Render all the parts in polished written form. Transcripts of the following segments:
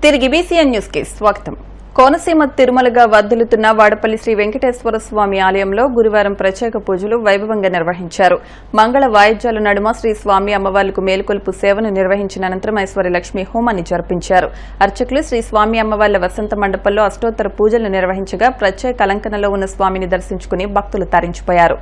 తిరిగి BCN news కి స్వాగతం. కోనసీమ తిరుమలగా వర్ధిల్లుతున్న వాడపల్లి శ్రీ వెంకటేశ్వర స్వామి ఆలయంలో గురువారం ప్రత్యేక పూజలు వైభవంగా నిర్వహించారు. మంగళ వాయిద్యాల నడుమ శ్రీ స్వామి అమ్మవార్లకు మేలుకొల్పు సేవను నిర్వహించిన అనంతరం ఐశ్వర్యలక్ష్మి హోమాన్ని జరిపించారు. అర్చకులు శ్రీ స్వామి అమ్మవార్ల వసంత మండపంలో అష్టోత్తర పూజలు నిర్వహించగా ప్రత్యేక అలంకరణలో ఉన్న స్వామిని దర్శించుకుని భక్తులు తరించిపోయారు.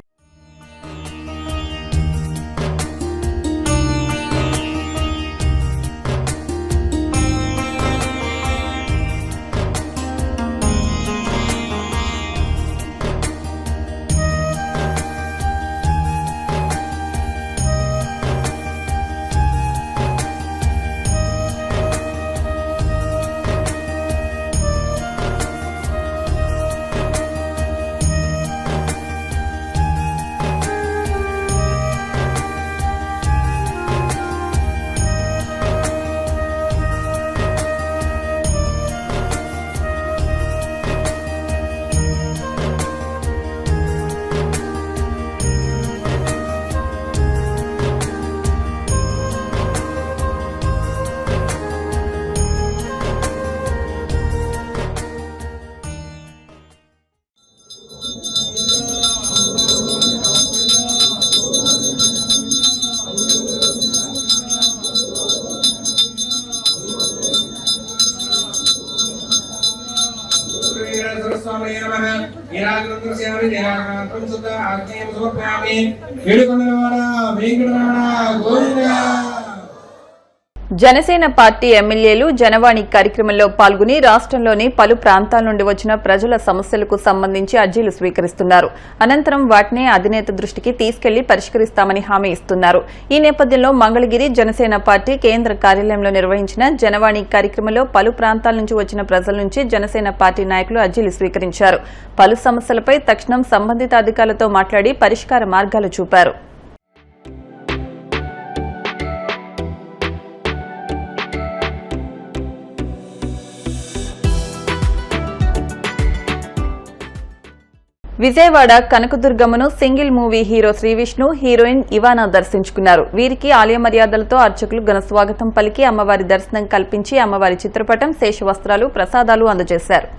జనసేన పార్టీ ఎమ్మెల్యేలు జనవాణి కార్యక్రమంలో పాల్గొని రాష్ట్రంలోని పలు ప్రాంతాల నుండి వచ్చిన ప్రజల సమస్యలకు సంబంధించి అర్జీలు స్వీకరిస్తున్నారు. అనంతరం వాటిని అధినేత దృష్టికి తీసుకెళ్లి పరిష్కరిస్తామని హామీ ఇస్తున్నారు. ఈ నేపథ్యంలో మంగళగిరి జనసేన పార్టీ కేంద్ర కార్యాలయంలో నిర్వహించిన జనవాణి కార్యక్రమంలో పలు ప్రాంతాల నుంచి వచ్చిన ప్రజల నుంచి జనసేన పార్టీ నాయకులు అర్జీలు స్వీకరించారు. పలు సమస్యలపై తక్షణం సంబంధిత అధికారులతో మాట్లాడి పరిష్కార మార్గాలు చూపారు. విజయవాడ కనకదుర్గమ్మను single movie hero Sree Vishnu, heroine Ivana దర్శించుకున్నారు. వీరికి ఆలయ మర్యాదలతో అర్చకులు ఘన స్వాగతం పలికి అమ్మవారి దర్శనం కల్పించి అమ్మవారి చిత్రపటం, శేషవస్త్రాలు, ప్రసాదాలు అందజేశారు.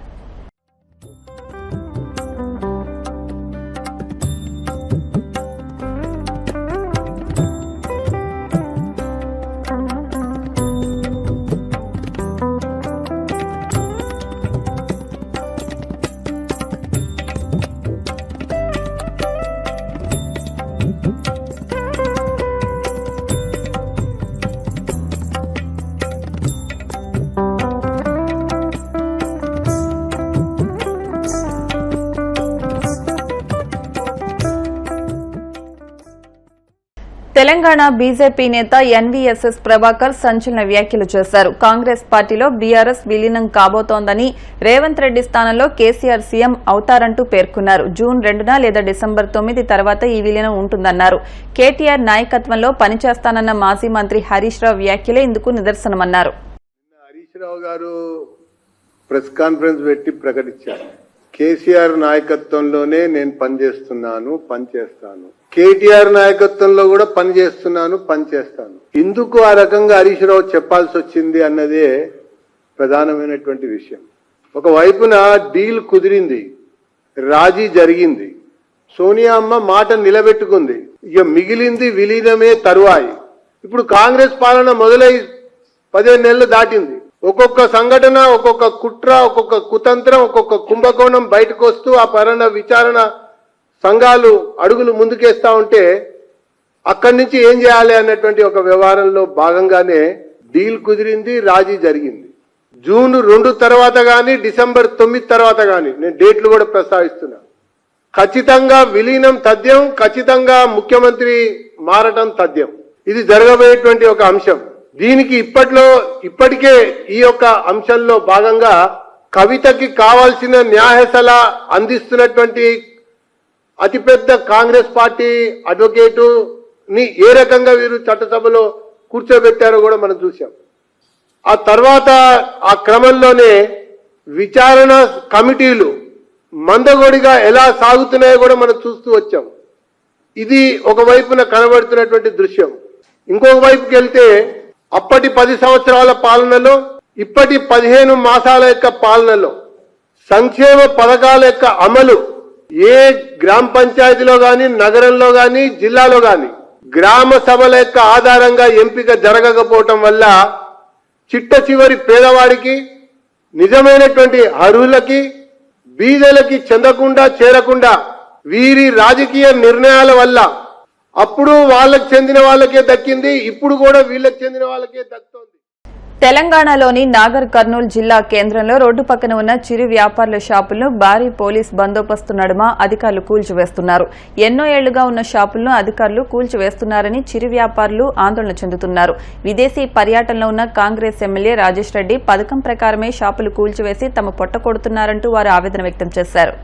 తెలంగాణ బీజేపీ నేత ఎన్వీఎస్ఎస్ ప్రభాకర్ సంచలన వ్యాఖ్యలు చేశారు. కాంగ్రెస్ పార్టీలో బీఆర్ఎస్ విలీనం కాబోతోందని, రేవంత్ రెడ్డి స్థానంలో కేసీఆర్ సీఎం అవుతారంటూ పేర్కొన్నారు. జూన్ 2న లేదా డిసెంబర్ 9 తర్వాత ఈ విలీనం ఉంటుందన్నారు. కేటీఆర్ నాయకత్వంలో పనిచేస్తానన్న మాజీ మంత్రి హరీష్ రావు వ్యాఖ్యలే ఇందుకు నిదర్శనమన్నారు. హరీష్ రావు గారు ప్రెస్ కాన్ఫరెన్స్ పెట్టి ప్రకటించారు, కేసీఆర్ నాయకత్వంలోనే నేను పనిచేస్తాను, కేటీఆర్ నాయకత్వంలో కూడా పనిచేస్తాను. ఎందుకు ఆ రకంగా హరీష్ రావు చెప్పాల్సి వచ్చింది అన్నదే ప్రధానమైనటువంటి విషయం. ఒకవైపున డీల్ కుదిరింది, రాజీ జరిగింది, సోనియా అమ్మ మాట నిలబెట్టుకుంది, ఇక మిగిలింది విలీనమే తరువాయి. ఇప్పుడు కాంగ్రెస్ పాలన మొదలై 15 నెలలు దాటింది. ఒక్కొక్క సంఘటన, ఒక్కొక్క కుట్ర, ఒక్కొక్క కుతంత్రం, ఒక్కొక్క కుంభకోణం బయటకు వస్తూ ఆ పరణ విచారణ సంఘాలు అడుగులు ముందుకేస్తా ఉంటే అక్కడి నుంచి ఏం చేయాలి అన్నటువంటి ఒక వ్యవహారంలో భాగంగానే డీల్ కుదిరింది, రాజీ జరిగింది. జూన్ 2 తర్వాత గాని, డిసెంబర్ 9 తర్వాత గాని, నేను డేట్లు కూడా ప్రస్తావిస్తున్నా, ఖచ్చితంగా విలీనం తథ్యం, ఖచ్చితంగా ముఖ్యమంత్రి మారటం తథ్యం. ఇది జరగబోయేటువంటి ఒక అంశం. దీనికి ఇప్పటికే ఈ యొక్క అంశంలో భాగంగా కవితకి కావాల్సిన న్యాయ సలహా అందిస్తున్నటువంటి అతిపెద్ద కాంగ్రెస్ పార్టీ అడ్వకేటుని ఏ రకంగా వీరు చట్టసభలో కూర్చోబెట్టారో కూడా మనం చూసాం. ఆ తర్వాత ఆ క్రమంలోనే విచారణ కమిటీలు మందగోడిగా ఎలా సాగుతున్నాయో కూడా మనం చూస్తూ వచ్చాం. ఇది ఒకవైపున కనబడుతున్నటువంటి దృశ్యం. ఇంకొక వైపుకి వెళ్తే అప్పటి 10 సంవత్సరాల పాలనలో ఇప్పటి 15 మాసాల యొక్క పాలనలో సంక్షేమ పథకాల యొక్క అమలు ఏ గ్రామ పంచాయతీలో గాని, నగరంలో గాని, జిల్లాలో గాని గ్రామ సభల యొక్క ఆధారంగా ఎంపిక జరగకపోవటం వల్ల చిట్ట చివరి పేదవాడికి, నిజమైనటువంటి అర్హులకి, బీదలకి చెందకుండా చేరకుండా వీరి రాజకీయ నిర్ణయాల వల్ల అప్పుడు వాళ్ళకి చెందిన వాళ్ళకే దక్కింది, ఇప్పుడు కూడా వీళ్ళకి చెందిన వాళ్ళకే దక్కుతోంది. తెలంగాణలోని నాగర్ కర్నూలు జిల్లా కేంద్రంలో రోడ్డు పక్కన ఉన్న చిరు వ్యాపారుల షాపులను భారీ పోలీస్ బందోబస్తు నడుమ అధికారులు కూల్చివేస్తున్నారు. ఎన్నో ఏళ్లుగా ఉన్న షాపులను అధికారులు కూల్చివేస్తున్నారని చిరు వ్యాపారులు ఆందోళన చెందుతున్నారు. విదేశీ పర్యటనలో ఉన్న కాంగ్రెస్ ఎమ్మెల్యే రాజేష్ రెడ్డి పథకం ప్రకారమే షాపులు కూల్చివేసి తమ పొట్ట కొడుతున్నారంటూ వారు ఆవేదన వ్యక్తం చేశారు.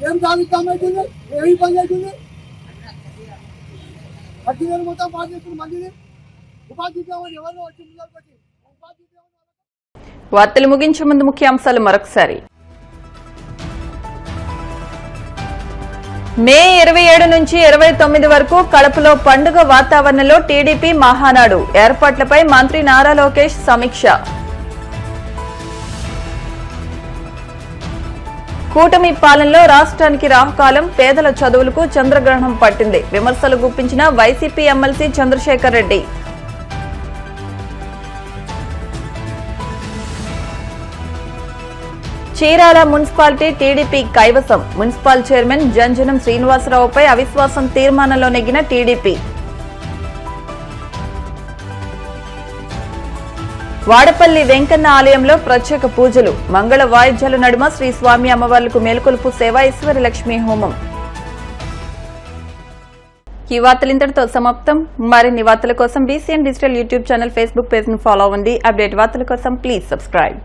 ఏం సాధిస్తామైతుంది, ఏమి పని అవుతుంది? 10,000 మొత్తం పాస్ చేస్తున్న మందిని ఉపాధి ఎవరు వచ్చి వార్తలు ముగించే ముందు ముఖ్యాంశాలు మరొకసారి. మే 27 నుంచి 29 వరకు కడపలో పండుగ వాతావరణంలో టీడీపీ మహానాడు ఏర్పాట్లపై మంత్రి నారా లోకేష్ సమీక్ష. కూటమి పాలనలో రాష్ట్రానికి రాహుకాలం, పేదల చదువులకు చంద్రగ్రహణం పట్టింది విమర్శలు గుప్పించిన YCP MLC Chandrashekar Reddy. Chirala municipality TDP కైవసం, మున్సిపల్ చైర్మన్ జంజనం శ్రీనివాసరావుపై అవిశ్వాసం తీర్మానంలో నెగ్గిన టీడీపీ. వాడపల్లి వెంకన్న ఆలయంలో ప్రత్యేక పూజలు, మంగళ వాయిద్యాల నడుమ శ్రీ స్వామి అమ్మవార్లకు మేల్కొలుపు సేవ, ఈశ్వరి లక్ష్మీ హోమం. ఈ వార్తలు ఇంతటితో సమాప్తం. మరిన్ని వార్తల కోసం BCN digital YouTube channel, Facebook page ను ఫాలో అవ్వండి. అప్డేట్ వార్తల కోసం ప్లీజ్ సబ్స్క్రైబ్.